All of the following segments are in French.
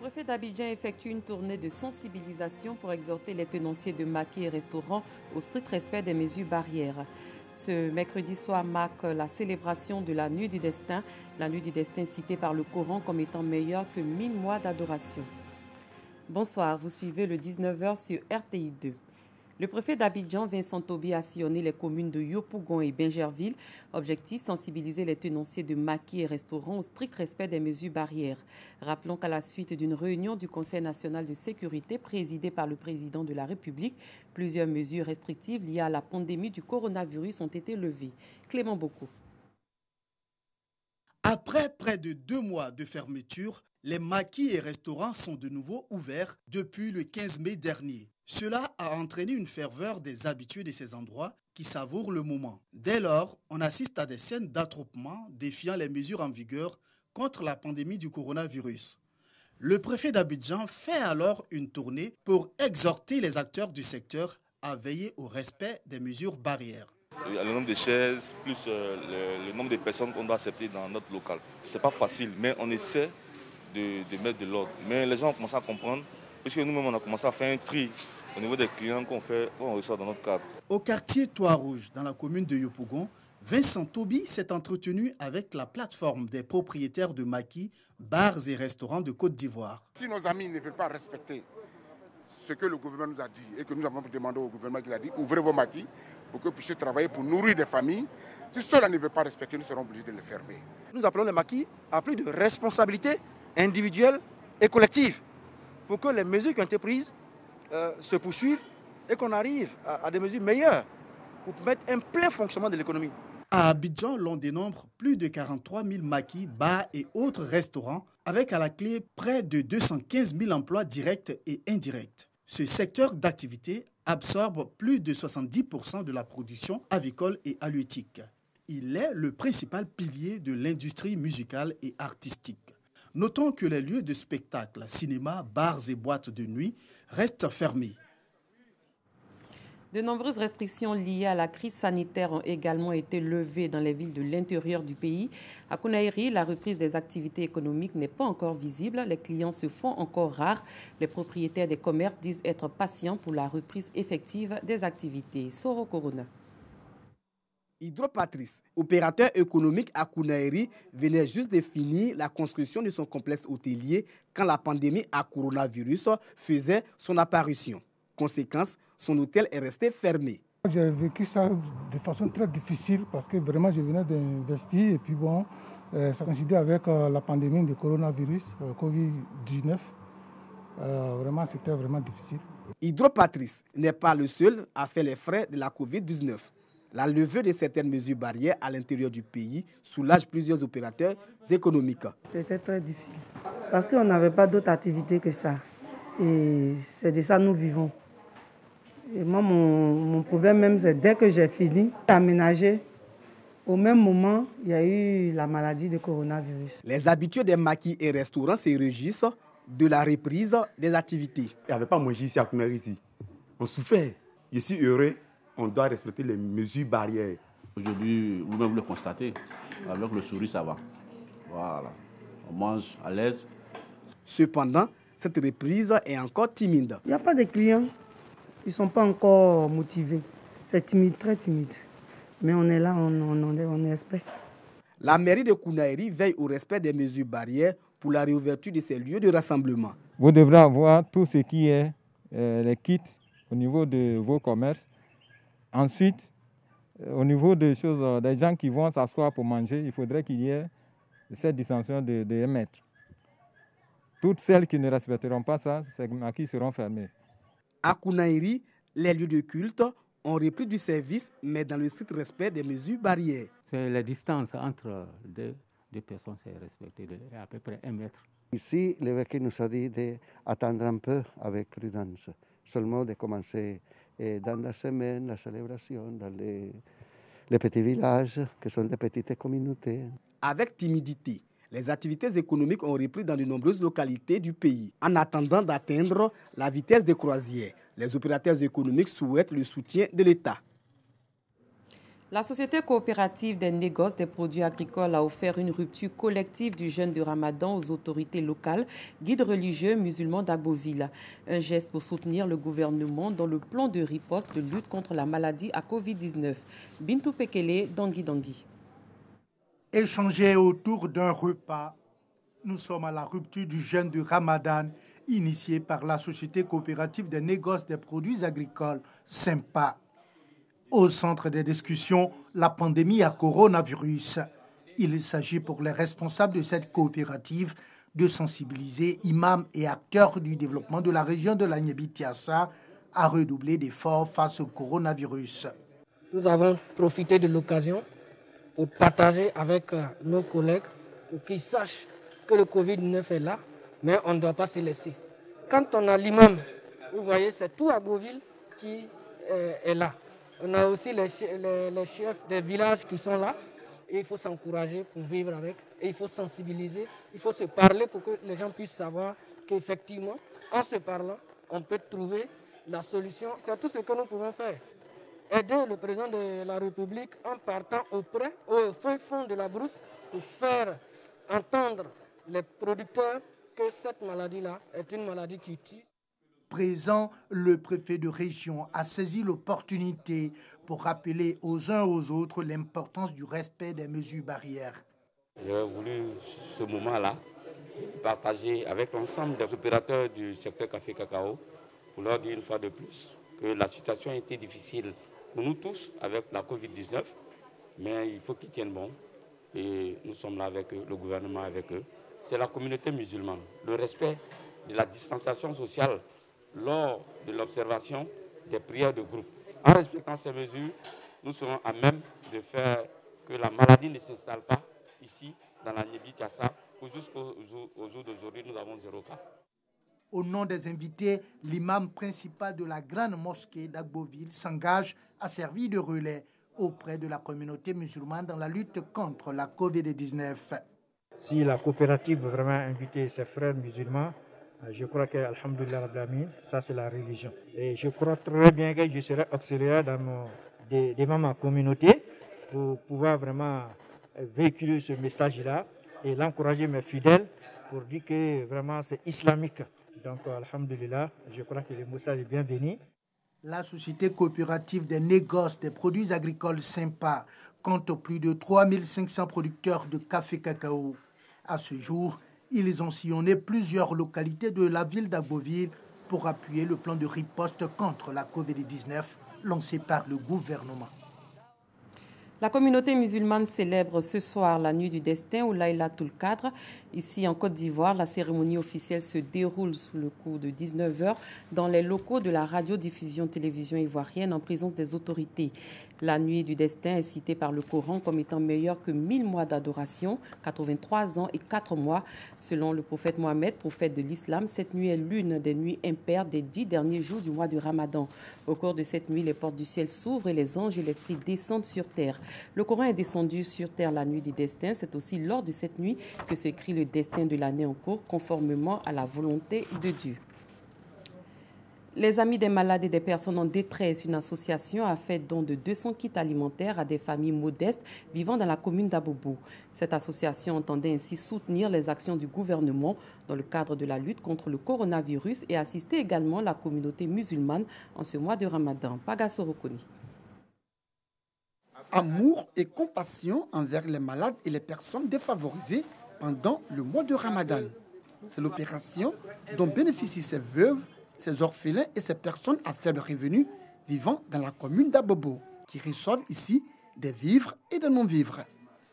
préfet d'Abidjan effectue une tournée de sensibilisation pour exhorter les tenanciers de maquis et restaurants au strict respect des mesures barrières. Ce mercredi soir marque la célébration de la Nuit du Destin, citée par le Coran comme étant meilleure que 1000 mois d'adoration. Bonsoir, vous suivez le 19h sur RTI 2. Le préfet d'Abidjan, Vincent Tobi, a sillonné les communes de Yopougon et Bingerville. Objectif, sensibiliser les tenanciers de maquis et restaurants au strict respect des mesures barrières. Rappelons qu'à la suite d'une réunion du Conseil national de sécurité présidée par le président de la République, plusieurs mesures restrictives liées à la pandémie du coronavirus ont été levées. Clément Boko. Après près de 2 mois de fermeture, les maquis et restaurants sont de nouveau ouverts depuis le 15 mai dernier. Cela a entraîné une ferveur des habitués de ces endroits qui savourent le moment. Dès lors, on assiste à des scènes d'attroupement défiant les mesures en vigueur contre la pandémie du coronavirus. Le préfet d'Abidjan fait alors une tournée pour exhorter les acteurs du secteur à veiller au respect des mesures barrières. Le nombre de chaises, plus le nombre de personnes qu'on doit accepter dans notre local. Ce n'est pas facile, mais on essaie de mettre de l'ordre. Mais les gens ont commencé à comprendre, puisque nous-mêmes on a commencé à faire un tri au niveau des clients qu'on reçoit dans notre cadre. Au quartier Toit-Rouge, dans la commune de Yopougon, Vincent Tobi s'est entretenu avec la plateforme des propriétaires de maquis, bars et restaurants de Côte d'Ivoire. Si nos amis ne veulent pas respecter ce que le gouvernement nous a dit et que nous avons demandé au gouvernement qu'il a dit, ouvrez vos maquis pour que vous puissiez travailler pour nourrir des familles. Si ceux-là ne veulent pas respecter, nous serons obligés de les fermer. Nous appelons les maquis à plus de responsabilité individuelle et collective pour que les mesures qui ont été prises se poursuivent et qu'on arrive à des mesures meilleures pour mettre un plein fonctionnement de l'économie. À Abidjan, l'on dénombre plus de 43 000 maquis, bars et autres restaurants, avec à la clé près de 215 000 emplois directs et indirects. Ce secteur d'activité absorbe plus de 70% de la production avicole et halieutique. Il est le principal pilier de l'industrie musicale et artistique. Notons que les lieux de spectacle, cinéma, bars et boîtes de nuit restent fermés. De nombreuses restrictions liées à la crise sanitaire ont également été levées dans les villes de l'intérieur du pays. À Kounaïri, la reprise des activités économiques n'est pas encore visible. Les clients se font encore rares. Les propriétaires des commerces disent être patients pour la reprise effective des activités. Soro Corona. Hydropatrice, opérateur économique à Kounaïri, venait juste de finir la construction de son complexe hôtelier quand la pandémie à coronavirus faisait son apparition. Conséquence, son hôtel est resté fermé. J'ai vécu ça de façon très difficile parce que vraiment je venais d'investir et puis bon, ça coïncidait avec la pandémie de coronavirus, Covid-19. Vraiment, c'était vraiment difficile. Hydropatrice n'est pas le seul à faire les frais de la Covid-19. La levée de certaines mesures barrières à l'intérieur du pays soulage plusieurs opérateurs économiques. C'était très difficile parce qu'on n'avait pas d'autre activité que ça. Et c'est de ça que nous vivons. Et moi, mon problème même, c'est dès que j'ai fini d'aménager, au même moment, il y a eu la maladie de coronavirus. Les habitués des maquis et restaurants se réjouissent de la reprise des activités. Il n'y avait pas mangé ici à Kounaïri ici. On souffrait. Je suis heureux. On doit respecter les mesures barrières. Aujourd'hui, vous-même le constatez, avec le sourire, ça va. Voilà. On mange à l'aise. Cependant, cette reprise est encore timide. Il n'y a pas de clients. Ils ne sont pas encore motivés. C'est timide, très timide. Mais on est là, on espère. La mairie de Kounaïri veille au respect des mesures barrières pour la réouverture de ces lieux de rassemblement. Vous devrez avoir tout ce qui est les kits au niveau de vos commerces. Ensuite, au niveau des choses, des gens qui vont s'asseoir pour manger, il faudrait qu'il y ait cette distanciation de 1 mètre. Toutes celles qui ne respecteront pas ça, ces maquis seront fermés. À Kounaïri, les lieux de culte ont repris du service, mais dans le strict respect des mesures barrières. C'est la distance entre deux personnes, c'est respecté à peu près 1 mètre. Ici, l'évêque nous a dit d'attendre un peu avec prudence, seulement de commencer dans la semaine, la célébration, dans les petits villages, qui sont des petites communautés. Avec timidité, les activités économiques ont repris dans de nombreuses localités du pays. En attendant d'atteindre la vitesse de croisière, les opérateurs économiques souhaitent le soutien de l'État. La Société coopérative des négoces des produits agricoles a offert une rupture collective du jeûne de Ramadan aux autorités locales, guides religieux musulmans d'Agboville. Un geste pour soutenir le gouvernement dans le plan de riposte de lutte contre la maladie à Covid-19. Bintou Pekele, Dangui. Échanger autour d'un repas. Nous sommes à la rupture du jeûne de Ramadan, initié par la Société coopérative des négoces des produits agricoles, SYMPA. Au centre des discussions, la pandémie à coronavirus. Il s'agit pour les responsables de cette coopérative de sensibiliser imams et acteurs du développement de la région de la Niébi-Tiassa à redoubler d'efforts face au coronavirus. Nous avons profité de l'occasion pour partager avec nos collègues pour qu'ils sachent que le Covid-19 est là, mais on ne doit pas se laisser. Quand on a l'imam, vous voyez, c'est tout Agboville qui est là. On a aussi les chefs des villages qui sont là. Et il faut s'encourager pour vivre avec. Et il faut sensibiliser. Il faut se parler pour que les gens puissent savoir qu'effectivement, en se parlant, on peut trouver la solution. C'est tout ce que nous pouvons faire. Aider le président de la République en partant au fin fond de la brousse pour faire entendre les producteurs que cette maladie-là est une maladie qui tue. Présent, le préfet de région a saisi l'opportunité pour rappeler aux uns aux autres l'importance du respect des mesures barrières. J'ai voulu ce moment-là partager avec l'ensemble des opérateurs du secteur café-cacao pour leur dire une fois de plus que la situation a été difficile pour nous tous avec la Covid-19, mais il faut qu'ils tiennent bon et nous sommes là avec eux, le gouvernement avec eux. C'est la communauté musulmane, le respect de la distanciation sociale lors de l'observation des prières de groupe. En respectant ces mesures, nous serons à même de faire que la maladie ne s'installe pas ici, dans la Niébi-Tiassa, où jusqu'au jour d'aujourd'hui, nous avons 0 cas. Au nom des invités, l'imam principal de la grande mosquée d'Agboville s'engage à servir de relais auprès de la communauté musulmane dans la lutte contre la Covid-19. Si la coopérative veut vraiment inviter ses frères musulmans, je crois que, alhamdoulilah, ça c'est la religion. Et je crois très bien que je serai auxiliaire devant ma communauté pour pouvoir vraiment véhiculer ce message-là et l'encourager mes fidèles pour dire que vraiment c'est islamique. Donc, alhamdoulilah, je crois que le message est bienvenu. La Société coopérative des négoces des produits agricoles SYMPA compte plus de 3500 producteurs de café-cacao. À ce jour, ils ont sillonné plusieurs localités de la ville d'Agboville pour appuyer le plan de riposte contre la Covid-19 lancé par le gouvernement. La communauté musulmane célèbre ce soir la nuit du destin au Laylatul Qadr. Ici en Côte d'Ivoire, la cérémonie officielle se déroule sous le coup de 19h dans les locaux de la radiodiffusion télévision ivoirienne en présence des autorités. La nuit du destin est citée par le Coran comme étant meilleure que 1000 mois d'adoration, 83 ans et 4 mois. Selon le prophète Mohammed, prophète de l'islam, cette nuit est l'une des nuits impaires des 10 derniers jours du mois de Ramadan. Au cours de cette nuit, les portes du ciel s'ouvrent et les anges et l'esprit descendent sur terre. Le Coran est descendu sur terre la nuit du destin. C'est aussi lors de cette nuit que s'écrit le destin de l'année en cours, conformément à la volonté de Dieu. Les Amis des malades et des personnes en détresse, une association, a fait don de 200 kits alimentaires à des familles modestes vivant dans la commune d'Abobo. Cette association entendait ainsi soutenir les actions du gouvernement dans le cadre de la lutte contre le coronavirus et assister également la communauté musulmane en ce mois de Ramadan. Pagaso Rokoni. Amour et compassion envers les malades et les personnes défavorisées pendant le mois de Ramadan. C'est l'opération dont bénéficient ces veuves, ces orphelins et ces personnes à faible revenu vivant dans la commune d'Abobo, qui reçoivent ici des vivres et des non-vivres.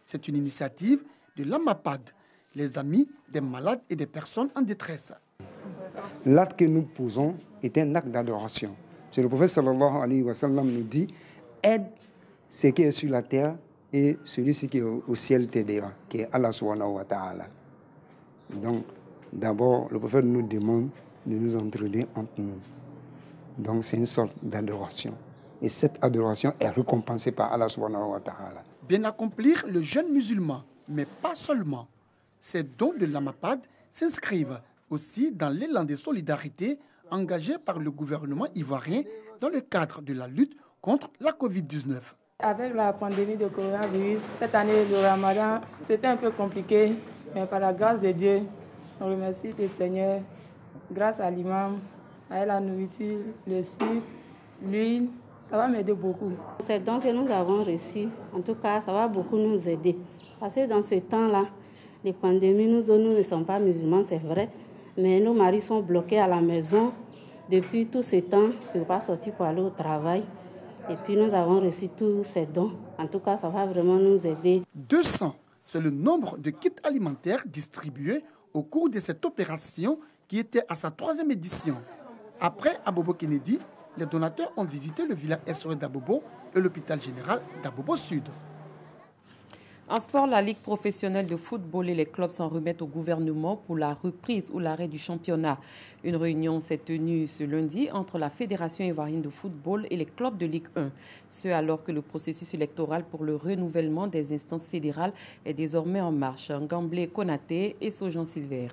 C'est une initiative de l'AMAPAD, les amis des malades et des personnes en détresse. L'acte que nous posons est un acte d'adoration. Le prophète sallallahu alayhi wa sallam nous dit « Aide ce qui est sur la terre et celui qui est au ciel t'aidera », qui est Allah subhanahu wa ta'ala. Donc, d'abord, le prophète nous demande de nous entraider entre nous. Donc, c'est une sorte d'adoration. Et cette adoration est récompensée par Allah subhanahu wa ta'ala. Bien accomplir le jeûne musulman, mais pas seulement. Ces dons de l'AMAPAD s'inscrivent aussi dans l'élan de solidarité engagé par le gouvernement ivoirien dans le cadre de la lutte contre la Covid-19. Avec la pandémie de coronavirus, cette année, le ramadan, c'était un peu compliqué, mais par la grâce de Dieu, on remercie le Seigneur, grâce à l'imam, à la nourriture, le sucre, l'huile, ça va m'aider beaucoup. Ces dons que nous avons reçus, en tout cas, ça va beaucoup nous aider. Parce que dans ce temps-là, les pandémies, nous ne sommes pas musulmans, c'est vrai, mais nos maris sont bloqués à la maison. Depuis tout ce temps, ils ne peuvent pas sortir pour aller au travail. Et puis nous avons reçu tous ces dons. En tout cas, ça va vraiment nous aider. 200, c'est le nombre de kits alimentaires distribués au cours de cette opération qui était à sa 3e édition. Après Abobo Kennedy, les donateurs ont visité le village SOS d'Abobo et l'hôpital général d'Abobo Sud. En sport, la Ligue professionnelle de football et les clubs s'en remettent au gouvernement pour la reprise ou l'arrêt du championnat. Une réunion s'est tenue ce lundi entre la Fédération ivoirienne de football et les clubs de Ligue 1. Ce alors que le processus électoral pour le renouvellement des instances fédérales est désormais en marche. Gamblé Konaté et Sojan Silver.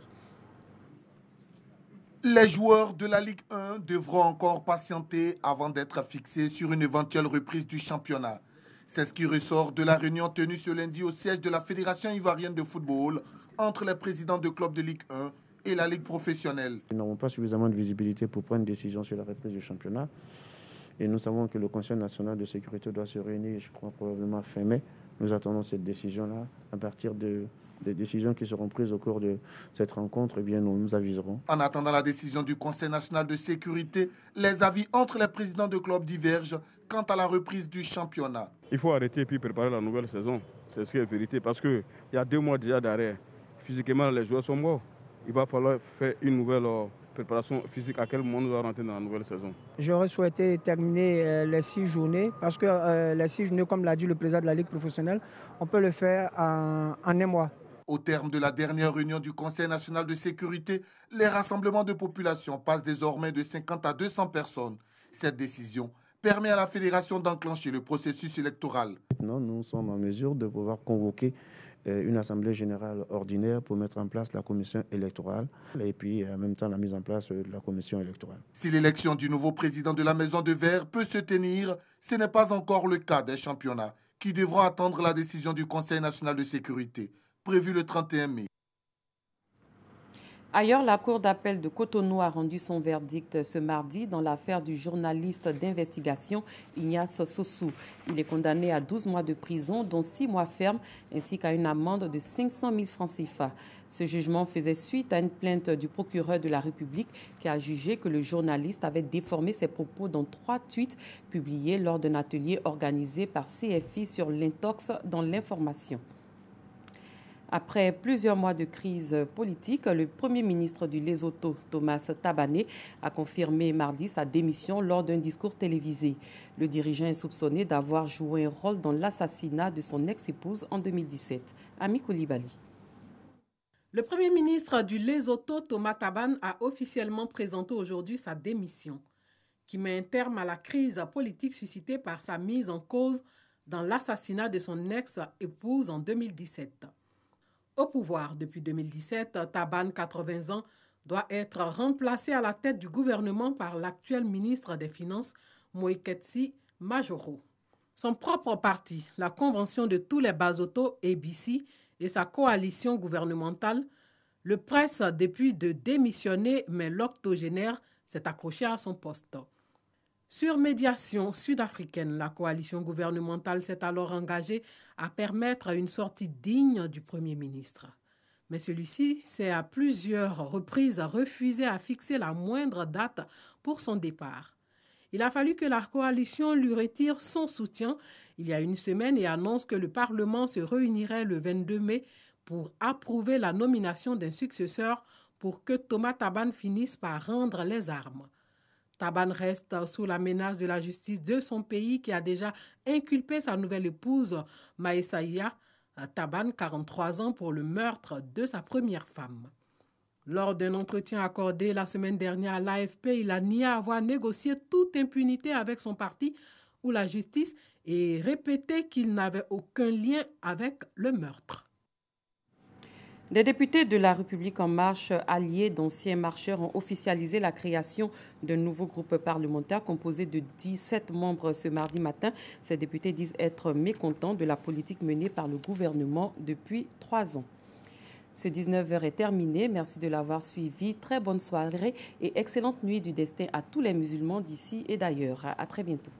Les joueurs de la Ligue 1 devront encore patienter avant d'être fixés sur une éventuelle reprise du championnat. C'est ce qui ressort de la réunion tenue ce lundi au siège de la Fédération ivoirienne de football entre les présidents de clubs de Ligue 1 et la Ligue professionnelle. Nous n'avons pas suffisamment de visibilité pour prendre une décision sur la reprise du championnat. Et nous savons que le Conseil national de sécurité doit se réunir, je crois, probablement fin mai. Nous attendons cette décision-là. À partir des décisions qui seront prises au cours de cette rencontre, eh bien, nous aviserons. En attendant la décision du Conseil national de sécurité, les avis entre les présidents de clubs divergent quant à la reprise du championnat. Il faut arrêter et puis préparer la nouvelle saison. C'est ce qui est vérité parce qu'il y a 2 mois déjà d'arrêt. Physiquement, les joueurs sont morts. Il va falloir faire une nouvelle préparation physique. À quel moment nous allons rentrer dans la nouvelle saison? J'aurais souhaité terminer les 6 journées parce que les 6 journées, comme l'a dit le président de la Ligue professionnelle, on peut le faire en 1 mois. Au terme de la dernière réunion du Conseil national de sécurité, les rassemblements de population passent désormais de 50 à 200 personnes. Cette décision permet à la fédération d'enclencher le processus électoral. Maintenant, nous sommes en mesure de pouvoir convoquer une assemblée générale ordinaire pour mettre en place la commission électorale et puis en même temps la mise en place de la commission électorale. Si l'élection du nouveau président de la Maison de Verre peut se tenir, ce n'est pas encore le cas des championnats qui devront attendre la décision du Conseil national de sécurité, prévue le 31 mai. Ailleurs, la Cour d'appel de Cotonou a rendu son verdict ce mardi dans l'affaire du journaliste d'investigation Ignace Sossou. Il est condamné à 12 mois de prison, dont 6 mois fermes, ainsi qu'à une amende de 500 000 francs CFA. Ce jugement faisait suite à une plainte du procureur de la République qui a jugé que le journaliste avait déformé ses propos dans 3 tweets publiés lors d'un atelier organisé par CFI sur l'intox dans l'information. Après plusieurs mois de crise politique, le Premier ministre du Lesotho, Thomas Thabane, a confirmé mardi sa démission lors d'un discours télévisé. Le dirigeant est soupçonné d'avoir joué un rôle dans l'assassinat de son ex-épouse en 2017. Ami Koulibaly. Le Premier ministre du Lesotho, Thomas Thabane, a officiellement présenté aujourd'hui sa démission, qui met un terme à la crise politique suscitée par sa mise en cause dans l'assassinat de son ex-épouse en 2017. Au pouvoir depuis 2017, Thabane, 80 ans, doit être remplacé à la tête du gouvernement par l'actuel ministre des Finances, Moeketsi Majoro. Son propre parti, la Convention de tous les Basotho, ABC, et sa coalition gouvernementale le pressent depuis de démissionner, mais l'octogénaire s'est accroché à son poste. Sur médiation sud-africaine, la coalition gouvernementale s'est alors engagée à permettre une sortie digne du Premier ministre. Mais celui-ci s'est à plusieurs reprises refusé à fixer la moindre date pour son départ. Il a fallu que la coalition lui retire son soutien il y a une semaine et annonce que le Parlement se réunirait le 22 mai pour approuver la nomination d'un successeur pour que Thomas Thabane finisse par rendre les armes. Thabane reste sous la menace de la justice de son pays qui a déjà inculpé sa nouvelle épouse, Maïsaïa Thabane, 43 ans, pour le meurtre de sa première femme. Lors d'un entretien accordé la semaine dernière à l'AFP, il a nié avoir négocié toute impunité avec son parti ou la justice et répété qu'il n'avait aucun lien avec le meurtre. Des députés de la République en marche, alliés d'anciens marcheurs, ont officialisé la création d'un nouveau groupe parlementaire composé de 17 membres ce mardi matin. Ces députés disent être mécontents de la politique menée par le gouvernement depuis 3 ans. Ce 19h est terminé. Merci de l'avoir suivi. Très bonne soirée et excellente nuit du destin à tous les musulmans d'ici et d'ailleurs. À très bientôt.